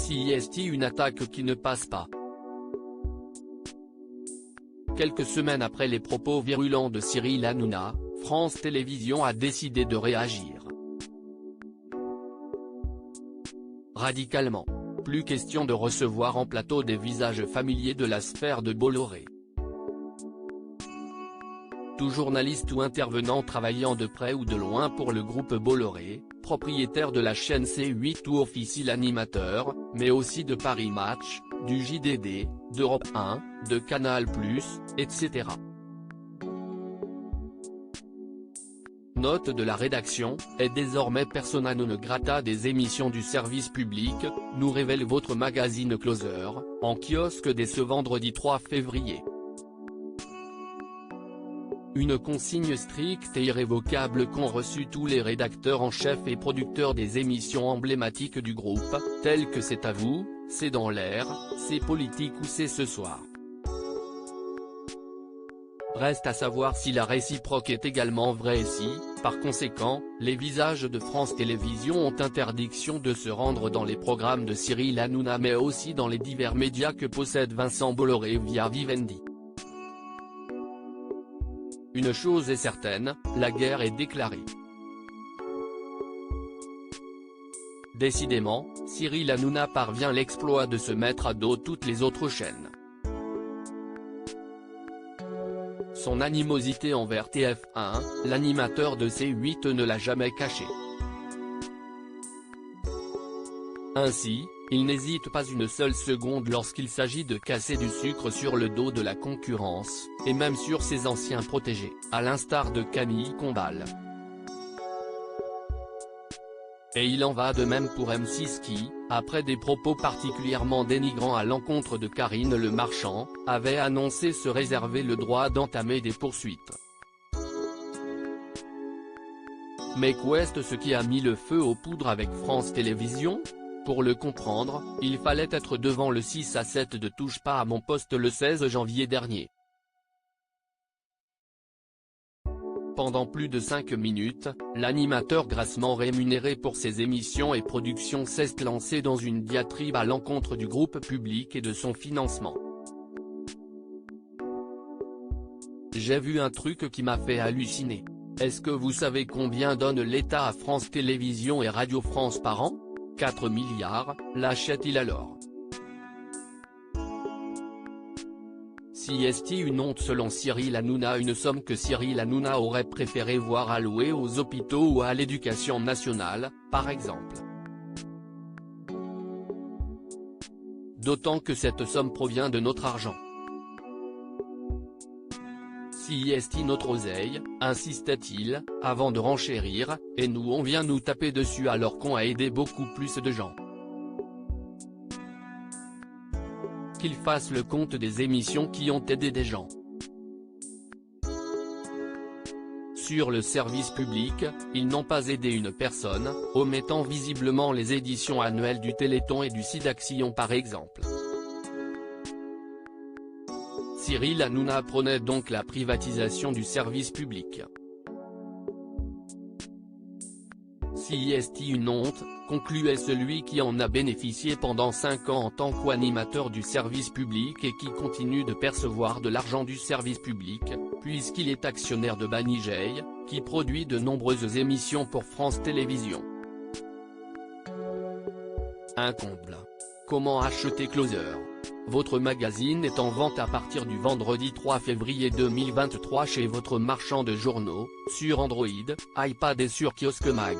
CIST, une attaque qui ne passe pas. Quelques semaines après les propos virulents de Cyril Hanouna, France Télévisions a décidé de réagir radicalement. Plus question de recevoir en plateau des visages familiers de la sphère de Bolloré. Tout journaliste ou intervenant travaillant de près ou de loin pour le groupe Bolloré, propriétaire de la chaîne C8 ou officiel animateur, mais aussi de Paris Match, du JDD, d'Europe 1, de Canal+, etc. Note de la rédaction, est désormais persona non grata des émissions du service public, nous révèle votre magazine Closer, en kiosque dès ce vendredi 3 février. Une consigne stricte et irrévocable qu'ont reçue tous les rédacteurs en chef et producteurs des émissions emblématiques du groupe, telles que C'est à vous, C'est dans l'air, C'est politique ou C'est ce soir. Reste à savoir si la réciproque est également vraie et si, par conséquent, les visages de France Télévisions ont interdiction de se rendre dans les programmes de Cyril Hanouna mais aussi dans les divers médias que possède Vincent Bolloré via Vivendi. Une chose est certaine, la guerre est déclarée. Décidément, Cyril Hanouna parvient l'exploit de se mettre à dos toutes les autres chaînes. Son animosité envers TF1, l'animateur de C8 ne l'a jamais caché. Ainsi, il n'hésite pas une seule seconde lorsqu'il s'agit de casser du sucre sur le dos de la concurrence, et même sur ses anciens protégés, à l'instar de Camille Combal. Et il en va de même pour M6 qui, après des propos particulièrement dénigrants à l'encontre de Karine Le Marchand, avait annoncé se réserver le droit d'entamer des poursuites. Mais qu'est ce qui a mis le feu aux poudres avec France Télévisions? Pour le comprendre, il fallait être devant le 6-7 de Touche pas à mon poste le 16 janvier dernier. Pendant plus de 5 minutes, l'animateur grassement rémunéré pour ses émissions et productions s'est lancé dans une diatribe à l'encontre du groupe public et de son financement. J'ai vu un truc qui m'a fait halluciner. Est-ce que vous savez combien donne l'État à France Télévisions et Radio France par an? 4 milliards, l'achète-t-il alors? CIST, une honte selon Cyril Hanouna, une somme que Cyril Hanouna aurait préféré voir allouée aux hôpitaux ou à l'éducation nationale, par exemple. D'autant que cette somme provient de notre argent. CIST, notre oseille, insistait-il, avant de renchérir, et nous on vient nous taper dessus alors qu'on a aidé beaucoup plus de gens. Qu'ils fassent le compte des émissions qui ont aidé des gens. Sur le service public, ils n'ont pas aidé une personne, omettant visiblement les éditions annuelles du Téléthon et du Sidaction par exemple. Cyril Hanouna prônait donc la privatisation du service public. CIST, une honte, concluait celui qui en a bénéficié pendant 5 ans en tant qu'animateur du service public et qui continue de percevoir de l'argent du service public, puisqu'il est actionnaire de Banijay, qui produit de nombreuses émissions pour France Télévisions. Un comble. Comment acheter Closer? Votre magazine est en vente à partir du vendredi 3 février 2023 chez votre marchand de journaux, sur Android, iPad et sur Kiosque Mag.